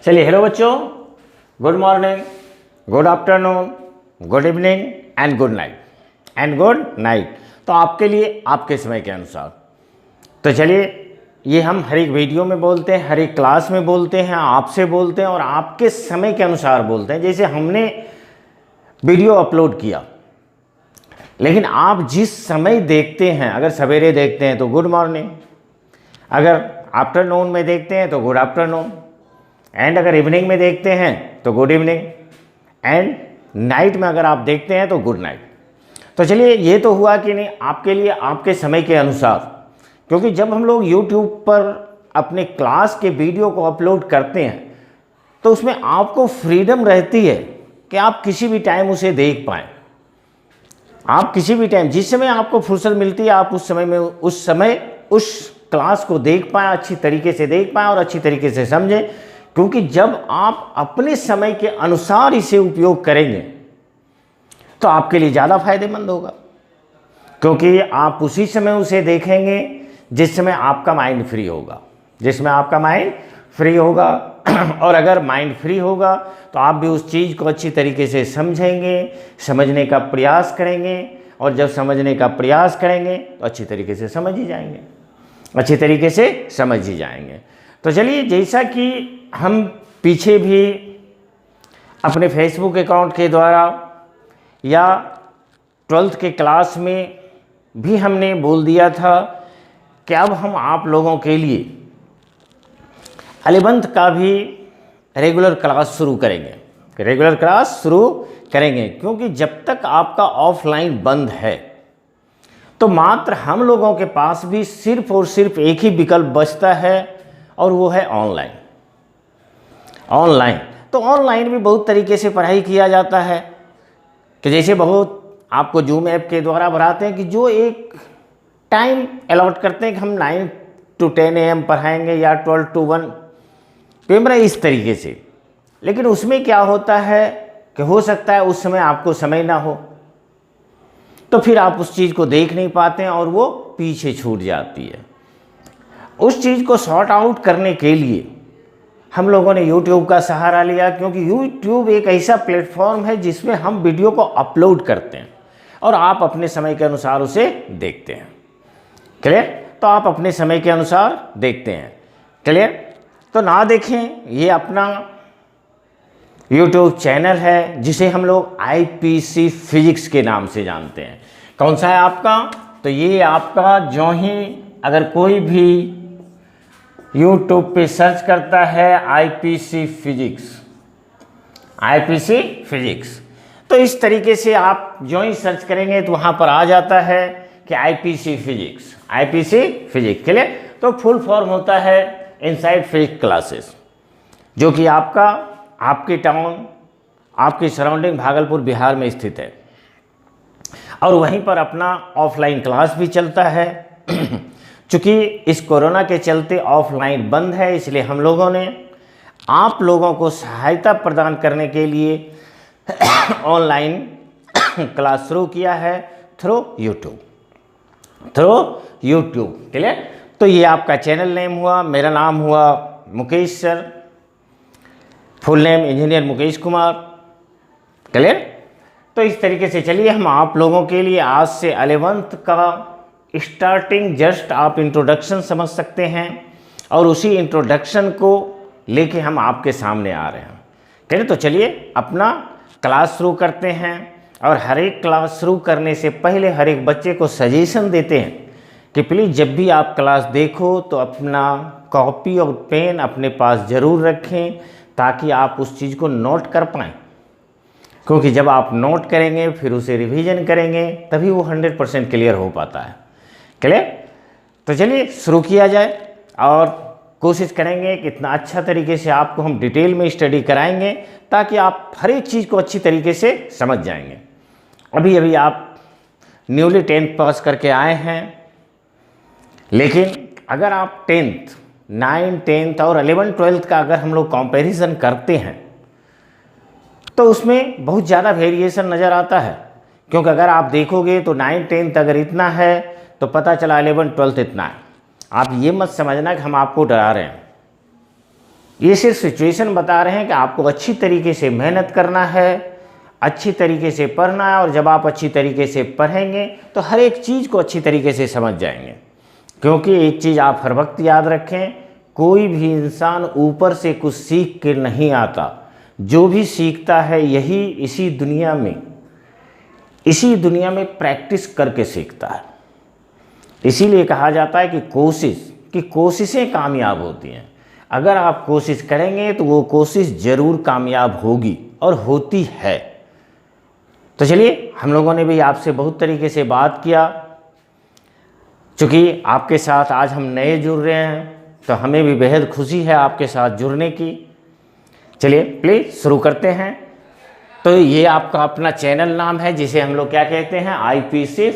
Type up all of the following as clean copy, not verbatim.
चलिए, हेलो बच्चों, good morning, good afternoon, good evening and good night. तो आपके लिए आपके समय के अनुसार। तो चलिए, ये हम हर एक वीडियो में बोलते हैं, हर एक क्लास में बोलते हैं, आपसे बोलते हैं और आपके समय के अनुसार बोलते हैं। जैसे हमने वीडियो अपलोड किया, लेकिन आप जिस समय देखते हैं, अगर सवेरे देखते हैं तो गुड मॉर्निंग, अगर आफ्टरनून में देखते हैं तो गुड आफ्टरनून, एंड अगर इवनिंग में देखते हैं तो गुड इवनिंग, एंड नाइट में अगर आप देखते हैं तो गुड नाइट। तो चलिए, ये तो हुआ कि नहीं आपके लिए आपके समय के अनुसार, क्योंकि जब हम लोग YouTube पर अपने क्लास के वीडियो को अपलोड करते हैं तो उसमें आपको फ्रीडम रहती है कि आप किसी भी टाइम उसे देख पाएँ। आप किसी भी टाइम, जिस समय आपको फुर्सत मिलती है, आप उस समय उस क्लास को देख पाएँ, अच्छी तरीके से देख पाएँ और अच्छी तरीके से समझें। क्योंकि जब आप अपने समय के अनुसार इसे उपयोग करेंगे तो आपके लिए ज़्यादा फायदेमंद होगा, क्योंकि आप उसी समय उसे देखेंगे जिस समय आपका माइंड फ्री होगा, और अगर माइंड फ्री होगा तो आप भी उस चीज़ को अच्छी तरीके से समझेंगे, समझने का प्रयास करेंगे, और जब समझने का प्रयास करेंगे तो अच्छी तरीके से समझ ही जाएंगे। तो चलिए, जैसा कि हम पीछे भी अपने फेसबुक अकाउंट के द्वारा या 12th के क्लास में भी हमने बोल दिया था कि अब हम आप लोगों के लिए 11th का भी रेगुलर क्लास शुरू करेंगे, क्योंकि जब तक आपका ऑफलाइन बंद है तो मात्र हम लोगों के पास भी सिर्फ और सिर्फ एक ही विकल्प बचता है, और वो है ऑनलाइन। तो ऑनलाइन भी बहुत तरीके से पढ़ाई किया जाता है, कि जैसे बहुत आपको जूम ऐप के द्वारा बढ़ाते हैं कि जो एक टाइम अलॉट करते हैं कि हम 9 to 10 AM पढ़ाएंगे या 12 to 1 PM, इस तरीके से। लेकिन उसमें क्या होता है कि हो सकता है उस समय आपको समय ना हो, तो फिर आप उस चीज़ को देख नहीं पाते हैं और वो पीछे छूट जाती है। उस चीज़ को सॉर्ट आउट करने के लिए हम लोगों ने YouTube का सहारा लिया, क्योंकि YouTube एक ऐसा प्लेटफॉर्म है जिसमें हम वीडियो को अपलोड करते हैं और आप अपने समय के अनुसार उसे देखते हैं। क्लियर? तो आप अपने समय के अनुसार देखते हैं। क्लियर? तो ना देखें, ये अपना YouTube चैनल है जिसे हम लोग IPC फिजिक्स के नाम से जानते हैं। कौन सा है आपका? तो ये आपका, जो ही अगर कोई भी YouTube पे सर्च करता है IPC फिजिक्स, तो इस तरीके से आप जो ही सर्च करेंगे तो वहाँ पर आ जाता है कि IPC फिजिक्स के लिए। तो फुल फॉर्म होता है इनसाइड फिजिक्स क्लासेस, जो कि आपके टाउन, आपकी सराउंडिंग भागलपुर बिहार में स्थित है, और वहीं पर अपना ऑफलाइन क्लास भी चलता है। चूँकि इस कोरोना के चलते ऑफलाइन बंद है, इसलिए हम लोगों ने आप लोगों को सहायता प्रदान करने के लिए ऑनलाइन क्लास शुरू किया है थ्रू यूट्यूब। क्लियर? तो ये आपका चैनल नेम हुआ, मेरा नाम हुआ Mukesh sir, full name engineer Mukesh Kumar. Clear? तो इस तरीके से चलिए, हम आप लोगों के लिए आज से 11th का स्टार्टिंग, जस्ट आप इंट्रोडक्शन समझ सकते हैं, और उसी इंट्रोडक्शन को लेके हम आपके सामने आ रहे हैं। क्लियर? तो चलिए, अपना क्लास शुरू करते हैं, और हर एक क्लास शुरू करने से पहले हर एक बच्चे को सजेशन देते हैं कि प्लीज़ जब भी आप क्लास देखो तो अपना कॉपी और पेन अपने पास ज़रूर रखें, ताकि आप उस चीज़ को नोट कर पाएँ, क्योंकि जब आप नोट करेंगे फिर उसे रिवीजन करेंगे तभी वो 100% क्लियर हो पाता है। क्लियर? तो चलिए शुरू किया जाए, और कोशिश करेंगे कि इतना अच्छा तरीके से आपको हम डिटेल में स्टडी कराएंगे, ताकि आप हर एक चीज़ को अच्छी तरीके से समझ जाएंगे। अभी आप न्यूली 10th पास करके आए हैं, लेकिन अगर आप 10th, 9, 10th और 11, 12th का अगर हम लोग कंपैरिजन करते हैं तो उसमें बहुत ज़्यादा वेरिएशन नज़र आता है। क्योंकि अगर आप देखोगे तो 9, 10th अगर इतना है तो पता चला 11, 12th इतना है। आप ये मत समझना कि हम आपको डरा रहे हैं। ये सिर्फ सिचुएशन बता रहे हैं कि आपको अच्छी तरीके से मेहनत करना है, अच्छी तरीके से पढ़ना है, और जब आप अच्छी तरीके से पढ़ेंगे तो हर एक चीज़ को अच्छी तरीके से समझ जाएंगे। क्योंकि एक चीज़ आप हर वक्त याद रखें, कोई भी इंसान ऊपर से कुछ सीख के नहीं आता। जो भी सीखता है यही इसी दुनिया में प्रैक्टिस करके सीखता है। इसीलिए कहा जाता है कि कोशिशें कामयाब होती हैं। अगर आप कोशिश करेंगे तो वो कोशिश ज़रूर कामयाब होगी और होती है। तो चलिए, हम लोगों ने भी आपसे बहुत तरीके से बात किया। चूँकि आपके साथ आज हम नए जुड़ रहे हैं तो हमें भी बेहद खुशी है आपके साथ जुड़ने की। चलिए प्लीज़ शुरू करते हैं। तो ये आपका अपना चैनल नाम है जिसे हम लोग क्या कहते हैं, आईपीसी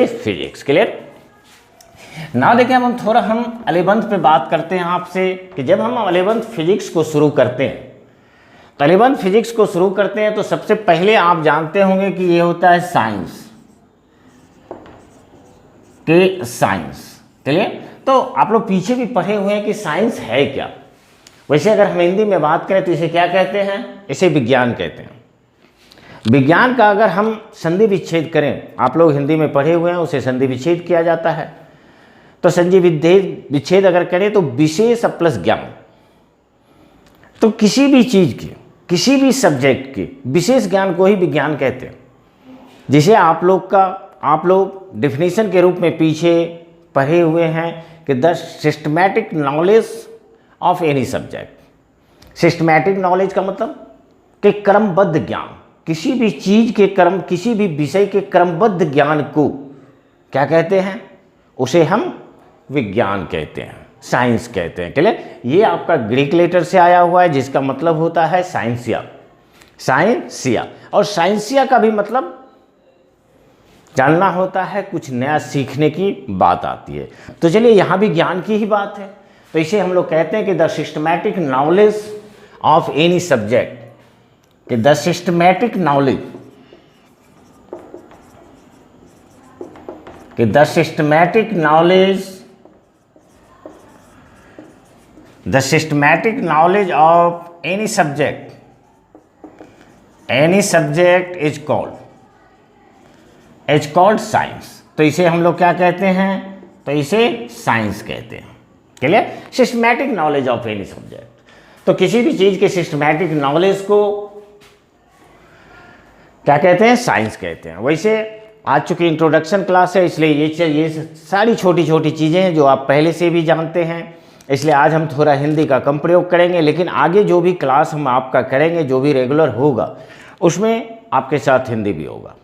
फिजिक्स। क्लियर ना। देखिए हम थोड़ा 11th पे बात करते हैं आपसे कि जब हम 11th फिजिक्स को शुरू करते हैं तो 11th फिजिक्स को शुरू करते हैं तो सबसे पहले आप जानते होंगे कि ये होता है साइंस। चलिए, तो आप लोग पीछे भी पढ़े हुए हैं कि साइंस है क्या। वैसे अगर हम हिंदी में बात करें तो इसे क्या कहते हैं, इसे विज्ञान कहते हैं। विज्ञान का अगर हम संधि विच्छेद करें, आप लोग हिंदी में पढ़े हुए हैं, उसे संधि विच्छेद किया जाता है। तो संधि विच्छेद अगर करें तो विशेष प्लस ज्ञान। तो किसी भी चीज़ की, किसी भी सब्जेक्ट की विशेष ज्ञान को ही विज्ञान कहते हैं। जिसे आप लोग डिफिनीशन के रूप में पीछे पढ़े हुए हैं कि the systematic knowledge of any subject. Systematic knowledge का मतलब कि क्रमबद्ध ज्ञान, किसी भी चीज़ के किसी भी विषय के क्रमबद्ध ज्ञान को क्या कहते हैं, उसे हम विज्ञान कहते हैं, साइंस कहते हैं। क्लियर। ये आपका ग्रीक लेटर से आया हुआ है जिसका मतलब होता है साइंसिया। और साइंसिया का भी मतलब जानना होता है, कुछ नया सीखने की बात आती है। तो चलिए, यहाँ भी ज्ञान की ही बात है। तो इसे हम लोग कहते हैं कि the systematic knowledge of any subject, कि the systematic knowledge of any subject is called science. तो इसे हम लोग क्या कहते हैं, तो इसे साइंस कहते हैं। Clear. Systematic knowledge of any subject, तो किसी भी चीज़ के सिस्टमैटिक नॉलेज को क्या कहते हैं, साइंस कहते हैं। वैसे आज चूँकि इंट्रोडक्शन क्लास है इसलिए ये सारी छोटी छोटी चीज़ें हैं जो आप पहले से भी जानते हैं, इसलिए आज हम थोड़ा हिंदी का कम प्रयोग करेंगे। लेकिन आगे जो भी क्लास हम आपका करेंगे, जो भी रेगुलर होगा, उसमें आपके साथ हिंदी भी होगा।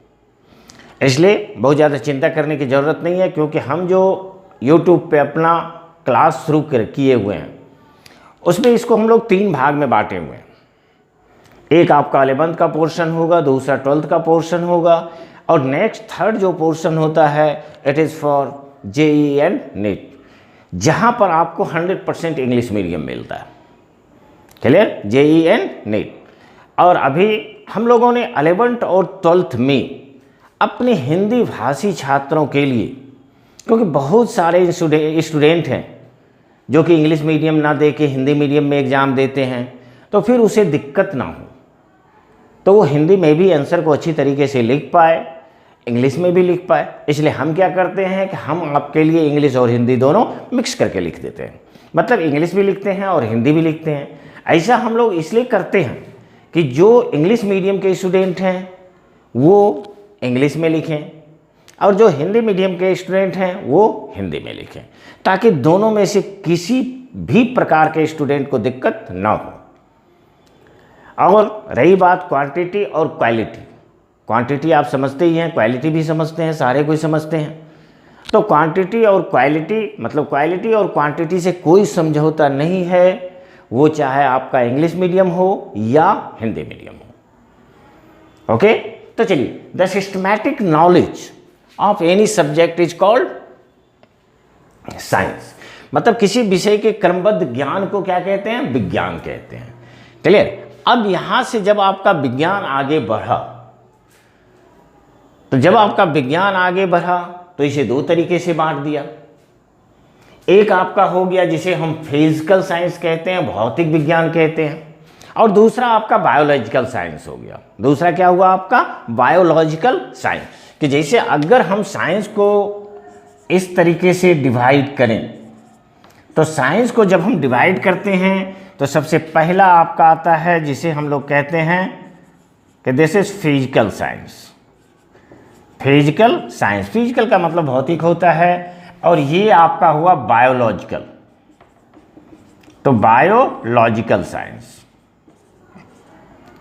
इसलिए बहुत ज़्यादा चिंता करने की ज़रूरत नहीं है, क्योंकि हम जो YouTube पे अपना क्लास शुरू किए हुए हैं उसमें इसको हम लोग 3 भाग में बांटे हुए हैं। एक आपका 11th का पोर्शन होगा, दूसरा 12th का पोर्शन होगा, और नेक्स्ट थर्ड जो पोर्शन होता है it is for JEE NEET, जहाँ पर आपको 100% इंग्लिश मीडियम मिलता है। क्लियर। JEE NEET. और अभी हम लोगों ने 11th और 12th में अपने हिंदी भाषी छात्रों के लिए, क्योंकि बहुत सारे स्टूडेंट हैं जो कि इंग्लिश मीडियम ना दे के हिंदी मीडियम में एग्ज़ाम देते हैं, तो फिर उसे दिक्कत ना हो, तो वो हिंदी में भी आंसर को अच्छी तरीके से लिख पाए, इंग्लिश में भी लिख पाए। इसलिए हम क्या करते हैं कि हम आपके लिए इंग्लिश और हिंदी दोनों मिक्स करके लिख देते हैं। मतलब इंग्लिश भी लिखते हैं और हिंदी भी लिखते हैं। ऐसा हम लोग इसलिए करते हैं कि जो इंग्लिश मीडियम के स्टूडेंट हैं वो इंग्लिश में लिखें, और जो हिंदी मीडियम के स्टूडेंट हैं वो हिंदी में लिखें, ताकि दोनों में से किसी भी प्रकार के स्टूडेंट को दिक्कत ना हो। और रही बात क्वांटिटी और क्वालिटी, क्वांटिटी आप समझते ही हैं, क्वालिटी भी समझते हैं, सारे कोई समझते हैं। तो क्वांटिटी और क्वालिटी, मतलब क्वालिटी और क्वांटिटी से कोई समझौता नहीं है, वो चाहे आपका इंग्लिश मीडियम हो या हिंदी मीडियम हो। ओके। तो चलिए, the systematic knowledge of any subject is called science. मतलब किसी विषय के क्रमबद्ध ज्ञान को क्या कहते हैं, विज्ञान कहते हैं। क्लियर। अब यहां से जब आपका विज्ञान आगे बढ़ा, तो इसे 2 तरीके से बांट दिया। एक आपका हो गया जिसे हम फिजिकल साइंस कहते हैं, भौतिक विज्ञान कहते हैं, और दूसरा आपका बायोलॉजिकल साइंस हो गया। दूसरा क्या हुआ आपका? Biological science. कि जैसे अगर हम साइंस को इस तरीके से डिवाइड करें, तो साइंस को जब हम डिवाइड करते हैं तो सबसे पहला आपका आता है जिसे हम लोग कहते हैं कि this is physical science. Physical science, physical का मतलब भौतिक होता है, और ये आपका हुआ बायोलॉजिकल, तो बायोलॉजिकल साइंस।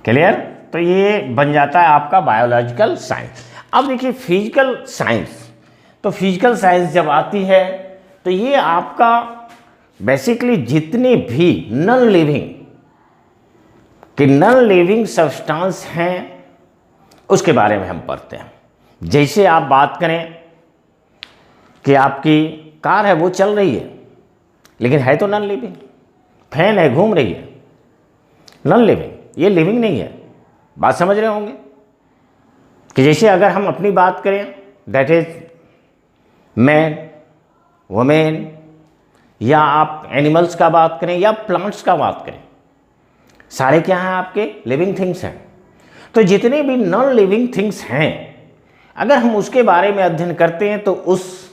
क्लियर? तो ये बन जाता है आपका बायोलॉजिकल साइंस। अब देखिए फिजिकल साइंस, तो फिजिकल साइंस जब आती है तो ये आपका बेसिकली जितने भी नॉन लिविंग सब्सटेंस हैं उसके बारे में हम पढ़ते हैं। जैसे आप बात करें कि आपकी कार है वो चल रही है लेकिन है तो नॉन लिविंग, फैन है घूम रही है, नॉन लिविंग, ये लिविंग नहीं है। बात समझ रहे होंगे कि जैसे अगर हम अपनी बात करें, दैट इज मैन, वुमेन, या आप एनिमल्स का बात करें या प्लांट्स का बात करें, सारे क्या हैं? आपके लिविंग थिंग्स हैं। तो जितने भी नॉन लिविंग थिंग्स हैं, अगर हम उसके बारे में अध्ययन करते हैं तो उस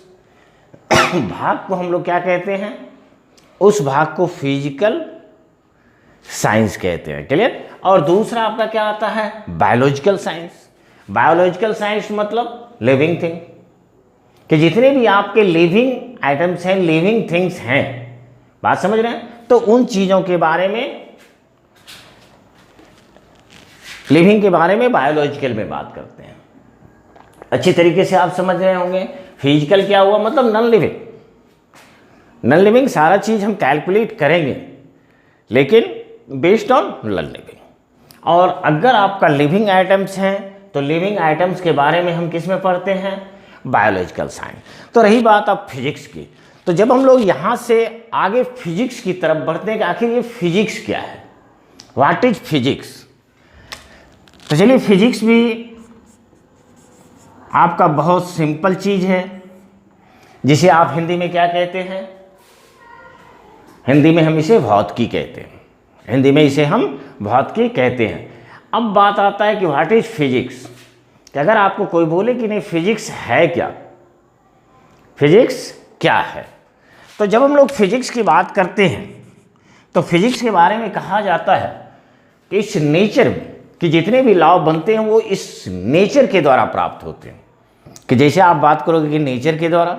भाग को हम लोग क्या कहते हैं? उस भाग को फिजिकल साइंस कहते हैं। क्लियर? और दूसरा आपका क्या आता है? Biological science. बायोलॉजिकल साइंस मतलब लिविंग थिंग, कि जितने भी आपके लिविंग आइटम्स हैं, लिविंग थिंग्स हैं, बात समझ रहे हैं? तो उन चीज़ों के बारे में, लिविंग के बारे में बायोलॉजिकल में बात करते हैं। अच्छी तरीके से आप समझ रहे होंगे। फिजिकल क्या हुआ? मतलब नॉन लिविंग। नॉन लिविंग सारा चीज़ हम कैलकुलेट करेंगे लेकिन बेस्ड ऑन नॉन लिविंग। और अगर आपका लिविंग आइटम्स हैं तो लिविंग आइटम्स के बारे में हम किस में पढ़ते हैं? Biological science. तो रही बात अब फिजिक्स की, तो जब हम लोग यहाँ से आगे फिजिक्स की तरफ बढ़ते हैं कि आखिर ये फिजिक्स क्या है, व्हाट इज फिजिक्स। तो चलिए फिजिक्स भी आपका बहुत सिंपल चीज़ है, जिसे आप हिंदी में क्या कहते हैं? हिंदी में हम इसे भौतिकी कहते हैं। हिंदी में इसे हम भौतिकी कहते हैं। अब बात आता है कि व्हाट इज फिजिक्स। कि अगर आपको कोई बोले कि नहीं फिजिक्स है क्या, फिजिक्स क्या है, तो जब हम लोग फिजिक्स की बात करते हैं तो फिजिक्स के बारे में कहा जाता है कि इस नेचर में कि जितने भी लॉ बनते हैं वो इस नेचर के द्वारा प्राप्त होते हैं। कि जैसे आप बात करोगे कि नेचर के द्वारा,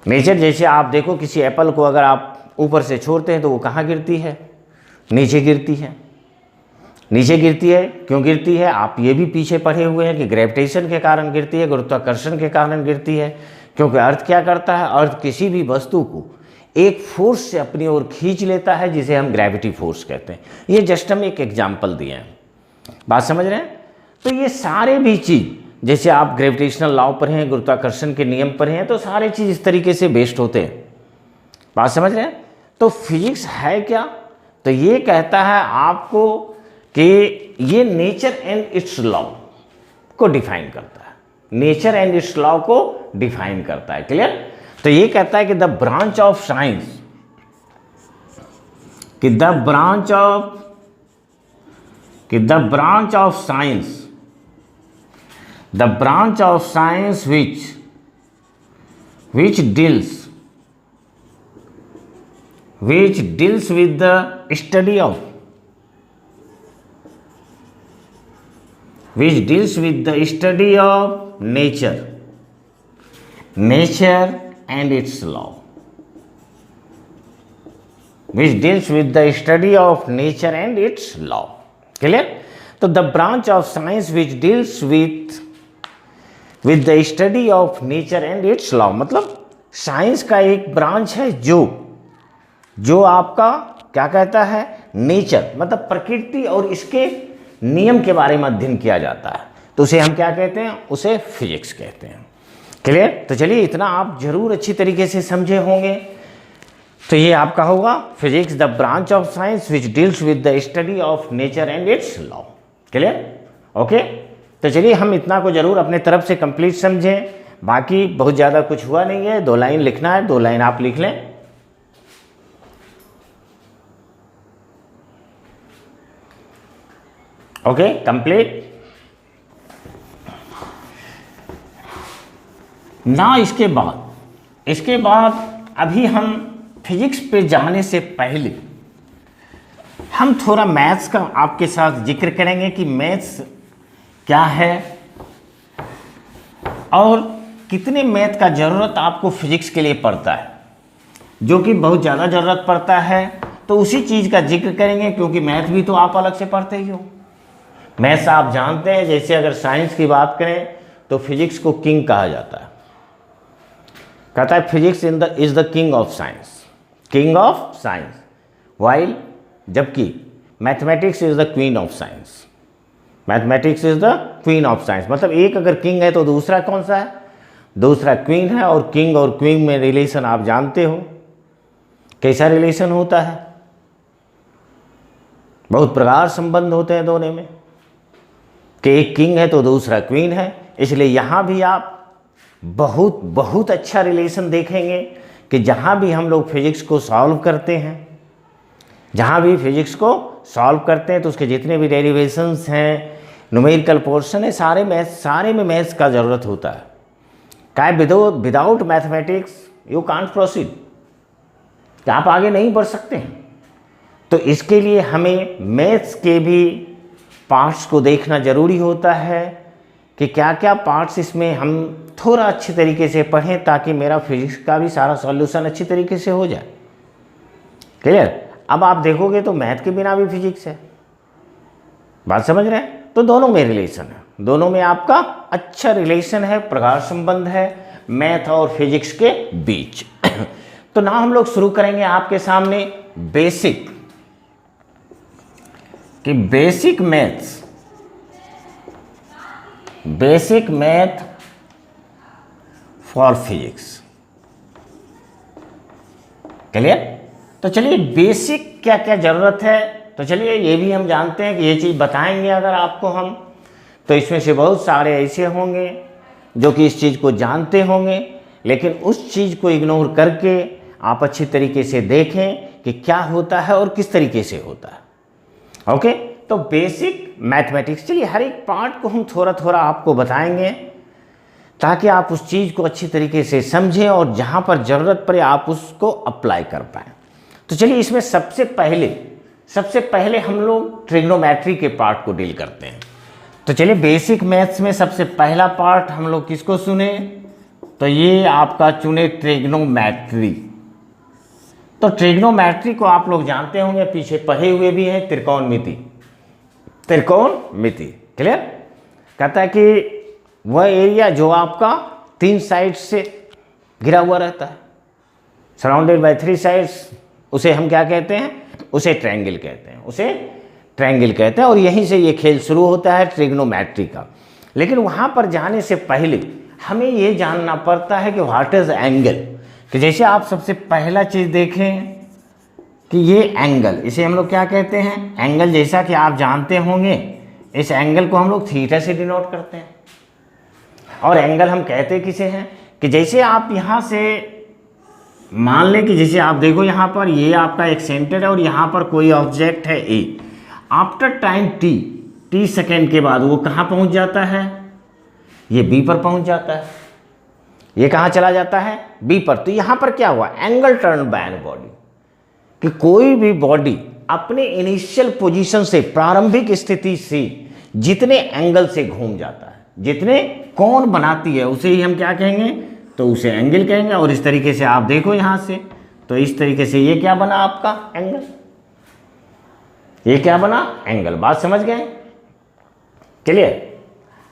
नेचर जैसे आप देखो किसी एप्पल को अगर आप ऊपर से छोड़ते हैं तो वो कहाँ गिरती है? नीचे गिरती है। नीचे गिरती है, क्यों गिरती है? आप ये भी पीछे पढ़े हुए हैं कि ग्रेविटेशन के कारण गिरती है, गुरुत्वाकर्षण के कारण गिरती है। क्योंकि अर्थ क्या करता है? अर्थ किसी भी वस्तु को एक फोर्स से अपनी ओर खींच लेता है, जिसे हम ग्रेविटी फोर्स कहते हैं। ये जस्ट हम एक एग्जाम्पल दिए हैं, बात समझ रहे हैं? तो ये सारे भी चीज़, जैसे आप ग्रेविटेशनल लॉ पर हैं, गुरुत्वाकर्षण के नियम पर हैं, तो सारे चीज़ इस तरीके से बेस्ड होते हैं, बात समझ रहे हैं? तो फिजिक्स है क्या? तो ये कहता है आपको कि ये नेचर एंड इट्स लॉ को डिफाइन करता है, नेचर एंड इट्स लॉ को डिफाइन करता है। क्लियर? तो ये कहता है कि द ब्रांच ऑफ साइंस, कि the branch of science which deals with the study of nature and its law, which deals with the study of nature and its law. Clear? तो the branch of science which deals with the study of nature and its law, मतलब science का एक branch है जो आपका क्या कहता है? नेचर, मतलब प्रकृति और इसके नियम के बारे में अध्ययन किया जाता है, तो उसे हम क्या कहते हैं? उसे फिजिक्स कहते हैं। क्लियर? तो चलिए इतना आप जरूर अच्छी तरीके से समझे होंगे। तो ये आपका होगा physics, the branch of science which deals with the study of nature and it's law. Clear? Okay, तो चलिए हम इतना को जरूर अपने तरफ से कंप्लीट समझें। बाकी बहुत ज़्यादा कुछ हुआ नहीं है, 2 लाइन लिखना है, 2 लाइन आप लिख लें। ओके, कंप्लीट ना। इसके बाद अभी हम फिजिक्स पे जाने से पहले हम थोड़ा मैथ्स का आपके साथ जिक्र करेंगे कि मैथ्स क्या है और कितने मैथ का ज़रूरत आपको फिजिक्स के लिए पड़ता है, जो कि बहुत ज़्यादा ज़रूरत पड़ता है। तो उसी चीज़ का जिक्र करेंगे, क्योंकि मैथ भी तो आप अलग से पढ़ते ही हो। मैथ्स आप जानते हैं, जैसे अगर साइंस की बात करें तो फिजिक्स को किंग कहा जाता है। कहता है physics is the king of science, king of science, while जबकि mathematics is the queen of science, mathematics is the queen of science. मतलब एक अगर किंग है तो दूसरा कौन सा है? दूसरा क्वीन है। और किंग और क्वीन में रिलेशन आप जानते हो, कैसा रिलेशन होता है? बहुत प्रगाढ़ संबंध होते हैं दोनों में, कि एक किंग है तो दूसरा क्वीन है। इसलिए यहाँ भी आप बहुत बहुत अच्छा रिलेशन देखेंगे कि जहाँ भी हम लोग फिजिक्स को सॉल्व करते हैं, जहाँ भी फिजिक्स को सॉल्व करते हैं तो उसके जितने भी डेरिवेशंस हैं, न्यूमेरिकल पोर्शन है, सारे में मैथ्स का ज़रूरत होता है। क्या without mathematics you can't proceed, कि आप आगे नहीं बढ़ सकते हैं। तो इसके लिए हमें मैथ्स के भी पार्ट्स को देखना ज़रूरी होता है कि क्या क्या पार्ट्स इसमें हम थोड़ा अच्छे तरीके से पढ़ें, ताकि मेरा फिजिक्स का भी सारा सॉल्यूशन अच्छी तरीके से हो जाए। क्लियर? अब आप देखोगे तो मैथ के बिना भी फिजिक्स है, बात समझ रहे हैं? तो दोनों में रिलेशन है, दोनों में आपका अच्छा रिलेशन है, प्रगाढ़ संबंध है मैथ और फिजिक्स के बीच। तो ना हम लोग शुरू करेंगे आपके सामने basic math for physics. Clear? तो चलिए बेसिक क्या क्या ज़रूरत है, तो चलिए ये भी हम जानते हैं कि ये चीज़ बताएंगे अगर आपको हम, तो इसमें से बहुत सारे ऐसे होंगे जो कि इस चीज़ को जानते होंगे, लेकिन उस चीज़ को इग्नोर करके आप अच्छी तरीके से देखें कि क्या होता है और किस तरीके से होता है। ओके, तो बेसिक मैथमेटिक्स, चलिए हर एक पार्ट को हम थोड़ा थोड़ा आपको बताएंगे, ताकि आप उस चीज़ को अच्छी तरीके से समझें और जहाँ पर ज़रूरत पड़े आप उसको अप्लाई कर पाएँ। तो चलिए इसमें सबसे पहले हम लोग ट्रिग्नोमेट्री के पार्ट को डील करते हैं। तो चलिए बेसिक मैथ्स में सबसे पहला पार्ट हम लोग किसको सुने? तो ये आपका चुने ट्रिग्नोमेट्री। तो ट्रिग्नोमेट्री को आप लोग जानते होंगे, पीछे पढ़े हुए भी हैं, त्रिकोणमिति। क्लियर? कहता है कि वह एरिया जो आपका 3 साइड से घिरा हुआ रहता है, सराउंडेड बाय 3 साइड्स, उसे हम क्या कहते हैं? उसे ट्रायंगल कहते हैं। और यहीं से ये खेल शुरू होता है ट्रिग्नोमेट्री का। लेकिन वहाँ पर जाने से पहले हमें ये जानना पड़ता है कि व्हाट इज एंगल। कि जैसे आप सबसे पहला चीज़ देखें कि ये एंगल, इसे हम लोग क्या कहते हैं? एंगल। जैसा कि आप जानते होंगे इस एंगल को हम लोग थीटा से डिनोट करते हैं। और एंगल हम कहते किसे हैं? कि जैसे आप यहाँ से मान लें कि जैसे आप देखो यहाँ पर ये आपका एक सेंटर है और यहाँ पर कोई ऑब्जेक्ट है ए। आफ्टर टाइम टी सेकेंड के बाद वो कहाँ पहुँच जाता है? ये बी पर पहुँच जाता है। ये कहाँ चला जाता है? बी पर। तो यहाँ पर क्या हुआ? Angle turn by an body, कि कोई भी बॉडी अपने इनिशियल पोजीशन से, प्रारंभिक स्थिति से जितने एंगल से घूम जाता है, जितने कोण बनाती है, उसे ही हम क्या कहेंगे? तो उसे एंगल कहेंगे। और इस तरीके से आप देखो यहाँ से, तो इस तरीके से ये क्या बना आपका? एंगल। ये क्या बना? एंगल। बात समझ गए? क्लियर?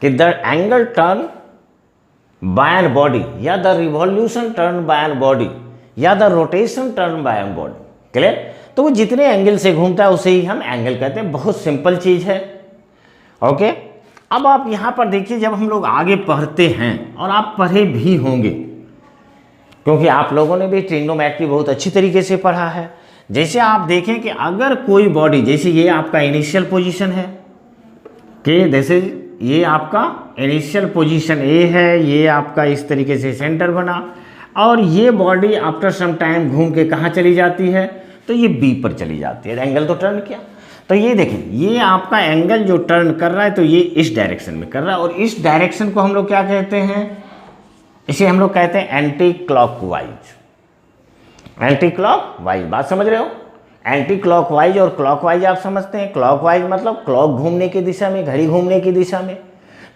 कि the angle turn by an body, या the revolution turn by an body, या the rotation turn by an body. Clear? तो वो जितने एंगल से घूमता है उसे ही हम एंगल कहते हैं। बहुत सिंपल चीज़ है। ओके, अब आप यहाँ पर देखिए, जब हम लोग आगे पढ़ते हैं, और आप पढ़े भी होंगे क्योंकि आप लोगों ने भी ट्रिग्नोमेट्री बहुत अच्छी तरीके से पढ़ा है। जैसे आप देखें कि अगर कोई बॉडी, जैसे ये आपका इनिशियल पोजीशन है, कि दिस इज ये आपका इनिशियल पोजीशन ए है, ये आपका इस तरीके से सेंटर बना, और ये बॉडी आफ्टर सम टाइम घूम के कहाँ चली जाती है, तो ये बी पर चली जाती है। एंगल तो टर्न किया, तो ये देखिए ये आपका एंगल जो टर्न कर रहा है तो ये इस डायरेक्शन में कर रहा है, और इस डायरेक्शन को हम लोग क्या कहते हैं, इसे हम लोग कहते हैं एंटी क्लॉकवाइज। एंटी क्लॉकवाइज, बात समझ रहे हो? एंटी क्लॉकवाइज और क्लॉकवाइज आप समझते हैं। क्लॉकवाइज मतलब क्लॉक घूमने की दिशा में, घड़ी घूमने की दिशा में।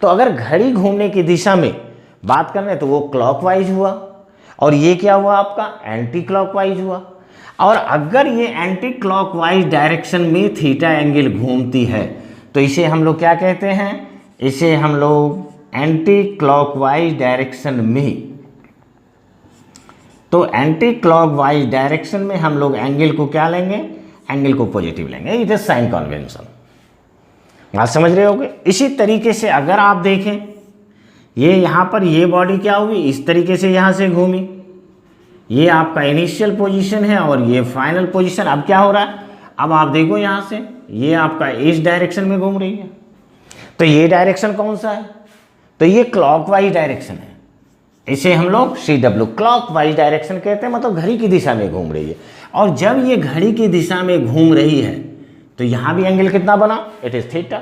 तो अगर घड़ी घूमने की दिशा में बात करने तो वो क्लॉकवाइज हुआ, और ये क्या हुआ आपका एंटी क्लॉकवाइज हुआ। और अगर ये एंटी क्लॉकवाइज डायरेक्शन में थीटा एंगल घूमती है तो इसे हम लोग क्या कहते हैं, इसे हम लोग एंटी क्लॉकवाइज डायरेक्शन में, तो एंटी क्लॉकवाइज डायरेक्शन में हम लोग एंगल को क्या लेंगे, एंगल को पॉजिटिव लेंगे। इट इज साइन कन्वेंशन, बात समझ रहे होगे। इसी तरीके से अगर आप देखें ये यहाँ पर ये बॉडी क्या हुई, इस तरीके से यहाँ से घूमी, ये आपका इनिशियल पोजीशन है और ये फाइनल पोजीशन। अब क्या हो रहा है, अब आप देखो यहाँ से ये आपका इस डायरेक्शन में घूम रही है, तो ये डायरेक्शन कौन सा है, तो ये क्लॉकवाइज डायरेक्शन है। इसे हम लोग CW क्लॉकवाइज डायरेक्शन कहते हैं, मतलब घड़ी की दिशा में घूम रही है। और जब ये घड़ी की दिशा में घूम रही है तो यहाँ भी एंगल कितना बना, इट इज थीटा।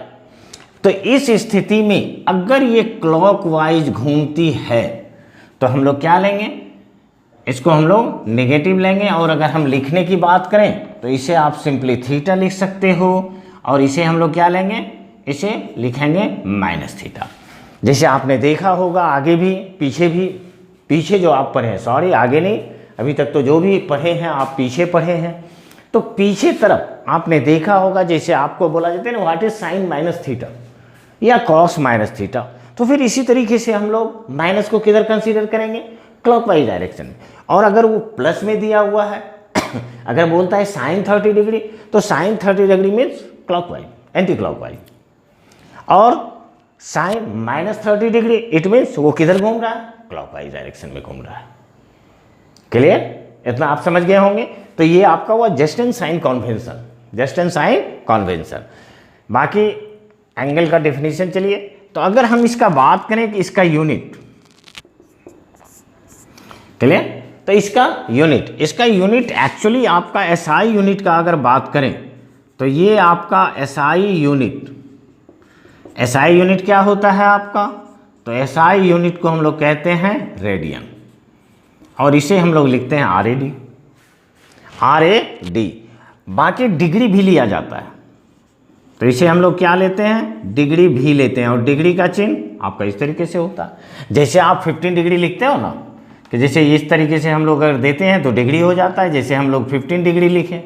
तो इस स्थिति में अगर ये क्लॉकवाइज घूमती है तो हम लोग क्या लेंगे, इसको हम लोग नेगेटिव लेंगे। और अगर हम लिखने की बात करें तो इसे आप सिंपली थीटा लिख सकते हो, और इसे हम लोग क्या लेंगे, इसे लिखेंगे माइनस थीटा। जैसे आपने देखा होगा आगे भी पीछे जो आप पढ़े हैं, सॉरी आगे नहीं, अभी तक तो जो भी पढ़े हैं आप पीछे पढ़े हैं, तो पीछे तरफ आपने देखा होगा जैसे आपको बोला जाता है ना what is sine minus theta या कॉस माइनस थीटा। तो फिर इसी तरीके से हम लोग माइनस को किधर कंसीडर करेंगे, क्लॉकवाइज डायरेक्शन में। और अगर वो प्लस में दिया हुआ है अगर बोलता है साइन 30 डिग्री तो sine 30 degree means clockwise, anti clockwise. और sine minus 30 degree it means वो किधर घूम रहा है, क्लॉकवाइज डायरेक्शन में घूम रहा है। क्लियर, इतना आप समझ गए होंगे। तो ये आपका हुआ just and sign convention, just and sign convention. बाकी एंगल का डेफिनेशन चलिए, तो अगर हम इसका बात करें कि इसका यूनिट, क्लियर, तो इसका यूनिट एक्चुअली आपका SI यूनिट का अगर बात करें तो ये आपका SI यूनिट क्या होता है आपका, तो SI यूनिट को हम लोग कहते हैं रेडियन, और इसे हम लोग लिखते हैं RAD। बाकी डिग्री भी लिया जाता है, तो इसे हम लोग क्या लेते हैं, डिग्री भी लेते हैं। और डिग्री का चिन्ह आपका इस तरीके से होता है। जैसे आप 15 डिग्री लिखते हो ना, कि जैसे इस तरीके से हम लोग अगर देते हैं तो डिग्री हो जाता है। जैसे हम लोग 15 डिग्री लिखे,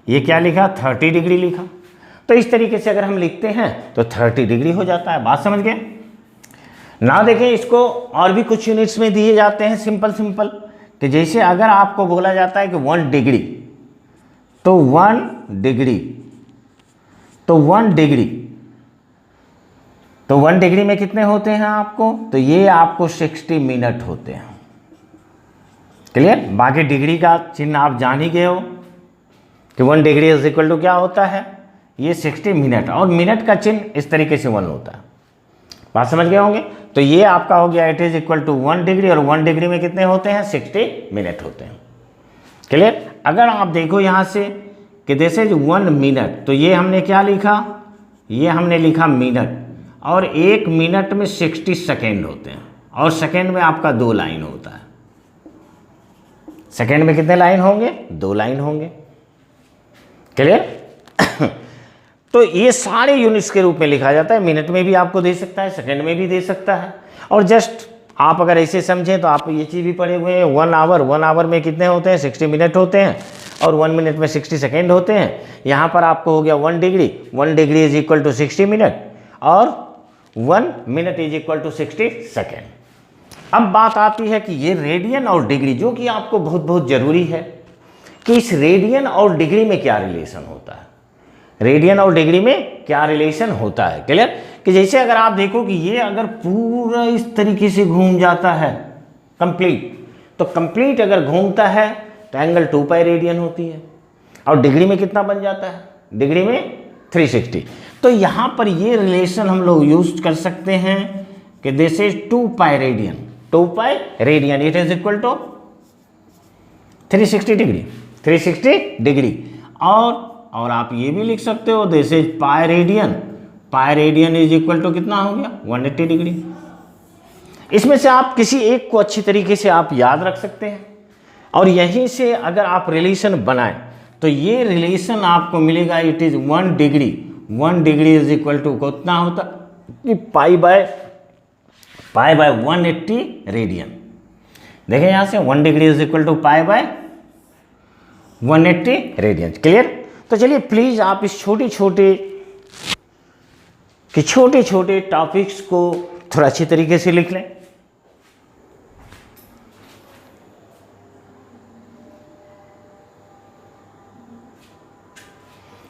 ये क्या लिखा, 30 डिग्री लिखा, तो इस तरीके से अगर हम लिखते हैं तो 30 डिग्री हो जाता है। बात समझ गए ना। देखें इसको और भी कुछ यूनिट्स में दिए जाते हैं सिंपल कि जैसे अगर आपको बोला जाता है कि 1 डिग्री, तो 1 डिग्री, तो 1 डिग्री, तो 1 डिग्री में कितने होते हैं आपको, तो ये आपको 60 मिनट होते हैं। क्लियर। बाकी डिग्री का चिन्ह आप जान ही गए हो कि 1 डिग्री इज इक्वल टू क्या होता है, ये 60 मिनट, और मिनट का चिन्ह इस तरीके से 1 होता है। बात समझ गए होंगे। तो ये आपका हो गया it is equal to 1 degree, और 1 डिग्री में कितने होते हैं, 60 मिनट होते हैं। क्लियर। अगर आप देखो यहाँ से कि दिस इज 1 मिनट, तो ये हमने क्या लिखा, ये हमने लिखा मिनट, और 1 मिनट में 60 सेकेंड होते हैं, और सेकेंड में आपका 2 लाइन होता है। सेकेंड में कितने लाइन होंगे, 2 लाइन होंगे। क्लियर। तो ये सारे यूनिट्स के रूप में लिखा जाता है। मिनट में भी आपको दे सकता है, सेकेंड में भी दे सकता है। और जस्ट आप अगर ऐसे समझें तो आप ये चीज़ भी पढ़े हुए हैं, 1 आवर में कितने होते हैं, 60 मिनट होते हैं, और 1 मिनट में 60 सेकेंड होते हैं। यहाँ पर आपको हो गया 1 degree is equal to 60 minute, और 1 minute is equal to 60 second. अब बात आती है कि ये रेडियन और डिग्री, जो कि आपको बहुत बहुत ज़रूरी है कि इस रेडियन और डिग्री में क्या रिलेशन होता है, रेडियन और डिग्री में क्या रिलेशन होता है। क्लियर। कि जैसे अगर आप देखो कि ये अगर पूरा इस तरीके से घूम जाता है कंप्लीट, तो कंप्लीट अगर घूमता है तो एंगल 2π रेडियन होती है, और डिग्री में कितना बन जाता है, डिग्री में 360। तो यहाँ पर ये रिलेशन हम लोग यूज कर सकते हैं कि this is 2 pi radian, 2 pi radian it is equal to 360 degree, 360 degree. और आप ये भी लिख सकते हो this is pi radian, pi radian is equal to कितना हो गया 180 डिग्री। इसमें से आप किसी एक को अच्छी तरीके से आप याद रख सकते हैं और यहीं से अगर आप रिलेशन बनाएं तो ये रिलेशन आपको मिलेगा, it is 1 degree, 1 degree is equal to कितना होता कि पाई बाय 180 रेडियन। देखें यहाँ से 1 degree is equal to pi by 180 radian. Clear? तो चलिए प्लीज आप इस छोटे छोटे टॉपिक्स को थोड़ा अच्छी तरीके से लिख लें।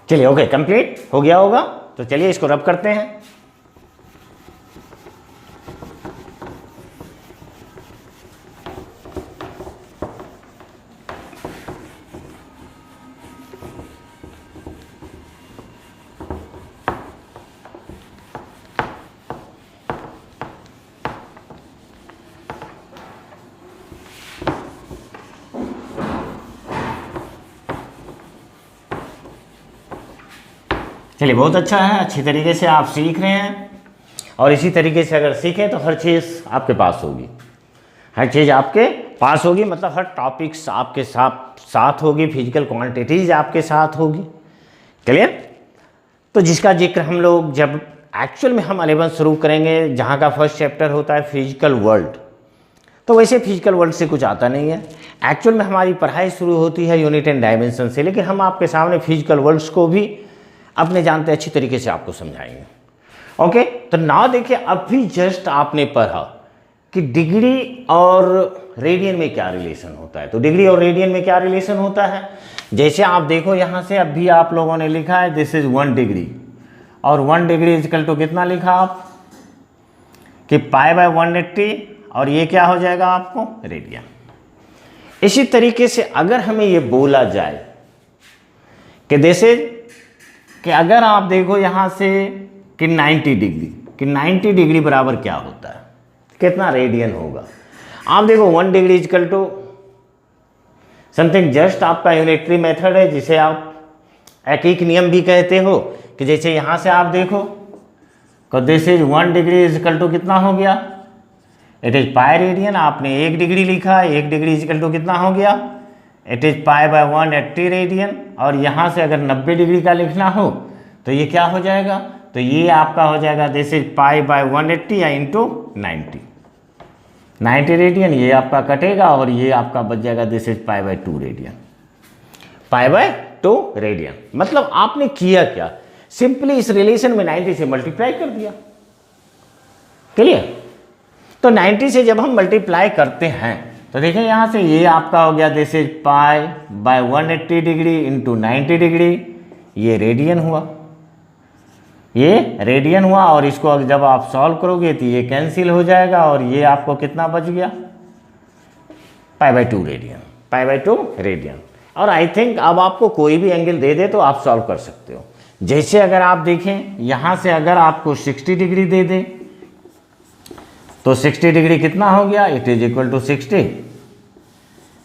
चलिए ओके, कंप्लीट हो गया होगा। तो चलिए इसको रब करते हैं। चलिए बहुत अच्छा है, अच्छी तरीके से आप सीख रहे हैं और इसी तरीके से अगर सीखें तो हर चीज़ आपके पास होगी, हर चीज़ आपके पास होगी, मतलब हर टॉपिक्स आपके साथ होगी, फिजिकल क्वांटिटीज आपके साथ होगी। क्लियर? तो जिसका जिक्र हम लोग जब एक्चुअल में हम 11 शुरू करेंगे, जहाँ का फर्स्ट चैप्टर होता है फिजिकल वर्ल्ड, तो वैसे फिजिकल वर्ल्ड से कुछ आता नहीं है। एक्चुअल में हमारी पढ़ाई शुरू होती है यूनिट एंड डायमेंशन से, लेकिन हम आपके सामने फिजिकल वर्ल्ड्स को भी अपने जानते अच्छी तरीके से आपको समझाएंगे। ओके, तो ना देखिए अभी जस्ट आपने पढ़ा कि डिग्री और रेडियन में क्या रिलेशन होता है। तो डिग्री और रेडियन में क्या रिलेशन होता है, जैसे आप देखो यहाँ से अभी आप लोगों ने लिखा है दिस इज 1 डिग्री और 1 डिग्री इजकल टू कितना लिखा आप कि पाई बाय 180 और ये क्या हो जाएगा आपको रेडियन। इसी तरीके से अगर हमें ये बोला जाए कि दिस इज कि अगर आप देखो यहाँ से कि 90 डिग्री, कि 90 डिग्री बराबर क्या होता है, कितना रेडियन होगा। आप देखो 1 degree is equal to something, just आपका यूनिटरी मेथड है जिसे आप एकैक नियम भी कहते हो, कि जैसे यहाँ से आप देखो तो this is 1 degree is equal to कितना हो गया, इट इज पाई रेडियन। आपने 1 डिग्री लिखा, 1 डिग्री इजकल टू कितना हो गया, it is pi by 180 radian. और यहाँ से अगर 90 डिग्री का लिखना हो तो ये क्या हो जाएगा, तो ये आपका हो जाएगा दिस इज पाई बाय 180 या इंटू 90 रेडियन। ये आपका कटेगा और ये आपका बच जाएगा this is pi bye 2 radian, pi bye 2 radian. मतलब आपने किया क्या, सिंपली इस रिलेशन में 90 से मल्टीप्लाई कर दिया। क्लियर? तो 90 से जब हम मल्टीप्लाई करते हैं तो देखिए यहाँ से ये आपका हो गया this is pi by 180 degree into 90 degree, ये रेडियन हुआ, ये रेडियन हुआ। और इसको जब आप सॉल्व करोगे तो ये कैंसिल हो जाएगा और ये आपको कितना बच गया, pi by 2 radian, pi bye 2 radian. और आई थिंक अब आपको कोई भी एंगल दे दे तो आप सॉल्व कर सकते हो। जैसे अगर आप देखें यहाँ से अगर आपको 60 डिग्री दे दे तो 60 डिग्री कितना हो गया, इट इज इक्वल टू 60,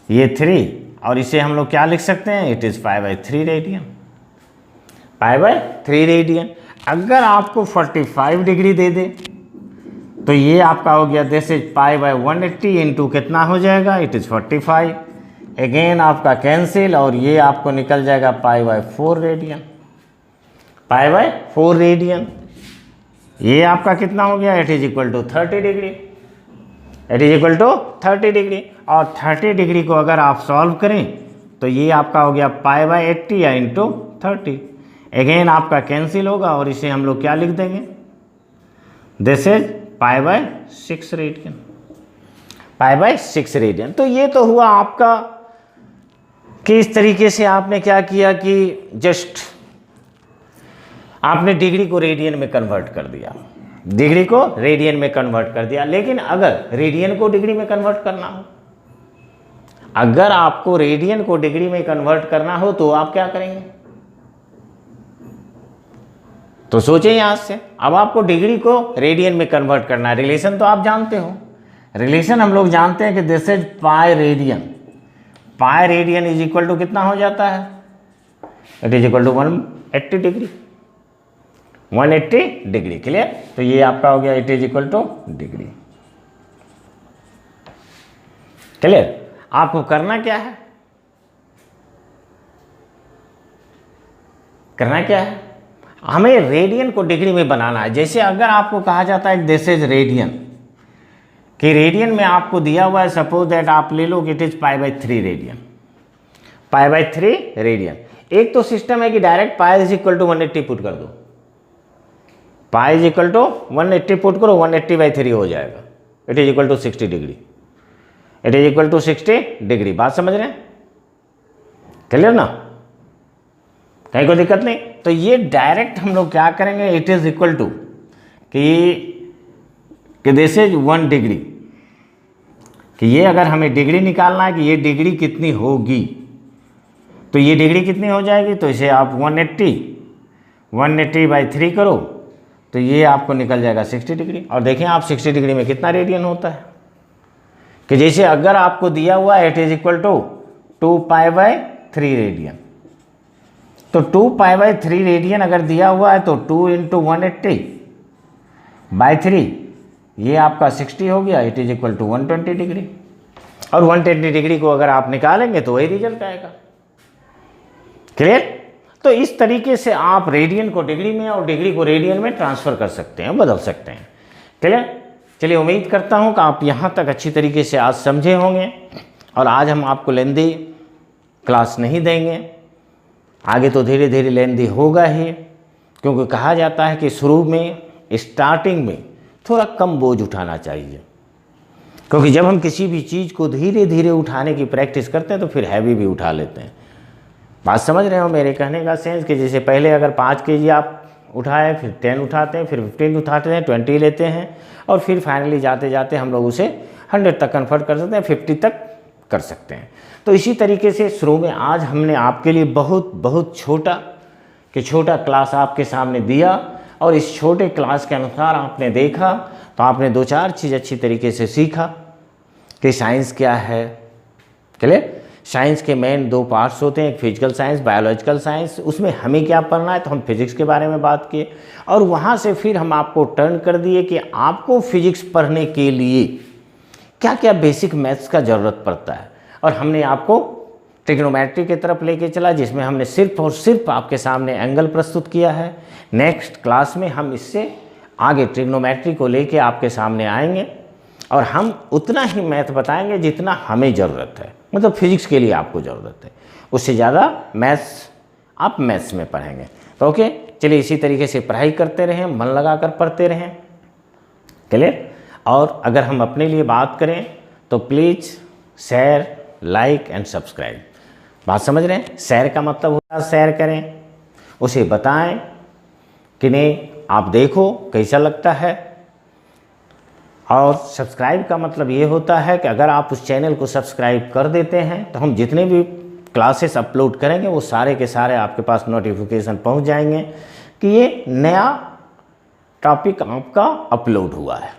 ये 3, और इसे हम लोग क्या लिख सकते हैं, it is pi bye 3 radian, pi bye 3 radian. अगर आपको 45 डिग्री दे दे तो ये आपका हो गया this is pi by 180 into कितना हो जाएगा, इट इज 45, अगेन आपका कैंसिल और ये आपको निकल जाएगा pi by 4 radian, pi by 4 radian. ये आपका कितना हो गया, it is equal to 30 degree, it is equal to 30 degree. और 30 डिग्री को अगर आप सॉल्व करें तो ये आपका हो गया पाई बाय 80 या इंटू 30, अगेन आपका कैंसिल होगा और इसे हम लोग क्या लिख देंगे, this is pi bye 6 radian, pi bye 6 radian. तो ये तो हुआ आपका कि इस तरीके से आपने क्या किया कि जस्ट आपने डिग्री को रेडियन में कन्वर्ट कर दिया, डिग्री को रेडियन में कन्वर्ट कर दिया। लेकिन अगर रेडियन को डिग्री में कन्वर्ट करना हो, अगर आपको रेडियन को डिग्री में कन्वर्ट करना हो तो आप क्या करेंगे, तो सोचें यहाँ से, अब आपको डिग्री को रेडियन में कन्वर्ट करना है। रिलेशन तो आप जानते हो, रिलेशन हम लोग जानते हैं कि this is pi radian. Pi radian is equal to कितना हो जाता है, it is equal to 180 degree, 180 degree. Clear? तो ये आपका हो गया it is equal to degree. Clear? आपको करना क्या है, करना क्या है, हमें रेडियन को डिग्री में बनाना है। जैसे अगर आपको कहा जाता है दिस इज रेडियन, कि रेडियन में आपको दिया हुआ है, सपोज दैट आप ले लो कि इट इज π/3 रेडियन, π/3 रेडियन। एक तो सिस्टम है कि direct pi is equal to 180 put कर दो, pi is equal to 180 put करो, 180/3 हो जाएगा, it is equal to 60 degree, it is equal to 60 degree. बात समझ रहे हैं? क्लियर ना? कहीं कोई दिक्कत नहीं। तो ये डायरेक्ट हम लोग क्या करेंगे, इट इज इक्वल टू कि दिस इज 1 डिग्री, कि ये अगर हमें डिग्री निकालना है कि ये डिग्री कितनी होगी, तो ये डिग्री कितनी हो जाएगी, तो इसे आप 180/3 करो, तो ये आपको निकल जाएगा 60 डिग्री। और देखें आप 60 डिग्री में कितना रेडियन होता है, कि जैसे अगर आपको दिया हुआ है it is equal to 2π/3 radian, तो 2π/3 रेडियन अगर दिया हुआ है तो 2 × 180/3 ये आपका 60 हो गया, it is equal to 120 degree. और 120 डिग्री को अगर आप निकालेंगे तो वही रिजल्ट आएगा। क्लियर? तो इस तरीके से आप रेडियन को डिग्री में और डिग्री को रेडियन में ट्रांसफ़र कर सकते हैं, बदल सकते हैं। क्लियर? चलिए, उम्मीद करता हूं कि आप यहाँ तक अच्छी तरीके से आज समझे होंगे। और आज हम आपको लेंदी क्लास नहीं देंगे, आगे तो धीरे धीरे लेंदी होगा ही, क्योंकि कहा जाता है कि शुरू में स्टार्टिंग में थोड़ा कम बोझ उठाना चाहिए, क्योंकि जब हम किसी भी चीज़ को धीरे धीरे उठाने की प्रैक्टिस करते हैं तो फिर हैवी भी उठा लेते हैं। बात समझ रहे हो मेरे कहने का सेंस, कि जैसे पहले अगर 5 kg आप उठाए, फिर 10 उठाते हैं, फिर 15 उठाते हैं, 20 लेते हैं, और फिर फाइनली जाते जाते हम लोग उसे 100 तक कन्वर्ट कर सकते हैं, 50 तक कर सकते हैं। तो इसी तरीके से शुरू में आज हमने आपके लिए बहुत छोटा क्लास आपके सामने दिया, और इस छोटे क्लास के अनुसार आपने देखा तो आपने 2-4 चीज़ अच्छी तरीके से सीखा कि साइंस क्या है। क्लियर? साइंस के मेन 2 पार्ट्स होते हैं, एक फिजिकल साइंस, बायोलॉजिकल साइंस। उसमें हमें क्या पढ़ना है, तो हम फिजिक्स के बारे में बात किए, और वहाँ से फिर हम आपको टर्न कर दिए कि आपको फिजिक्स पढ़ने के लिए क्या क्या बेसिक मैथ्स का ज़रूरत पड़ता है। और हमने आपको ट्रिग्नोमेट्री की तरफ लेके चला, जिसमें हमने सिर्फ और सिर्फ आपके सामने एंगल प्रस्तुत किया है। नेक्स्ट क्लास में हम इससे आगे ट्रिग्नोमेट्री को लेके आपके सामने आएंगे, और हम उतना ही मैथ बताएंगे जितना हमें ज़रूरत है, मतलब फिजिक्स के लिए आपको ज़रूरत है, उससे ज़्यादा मैथ्स आप मैथ्स में पढ़ेंगे। तो ओके, चलिए इसी तरीके से पढ़ाई करते रहें, मन लगा कर पढ़ते रहें। क्लियर? और अगर हम अपने लिए बात करें तो please share, like and subscribe. बात समझ रहे हैं? शेयर का मतलब होता है शेयर करें, उसे बताएं कि नहीं, आप देखो कैसा लगता है। और सब्सक्राइब का मतलब ये होता है कि अगर आप उस चैनल को सब्सक्राइब कर देते हैं तो हम जितने भी क्लासेस अपलोड करेंगे वो सारे के सारे आपके पास नोटिफिकेशन पहुंच जाएंगे कि ये नया टॉपिक आपका अपलोड हुआ है।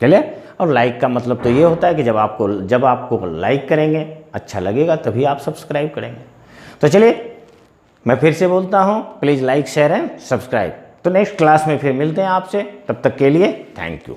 चलिए, और लाइक का मतलब तो ये होता है कि जब आपको लाइक करेंगे, अच्छा लगेगा, तभी आप सब्सक्राइब करेंगे। तो चलिए, मैं फिर से बोलता हूँ, please like, share and subscribe. तो नेक्स्ट क्लास में फिर मिलते हैं आपसे, तब तक के लिए थैंक यू।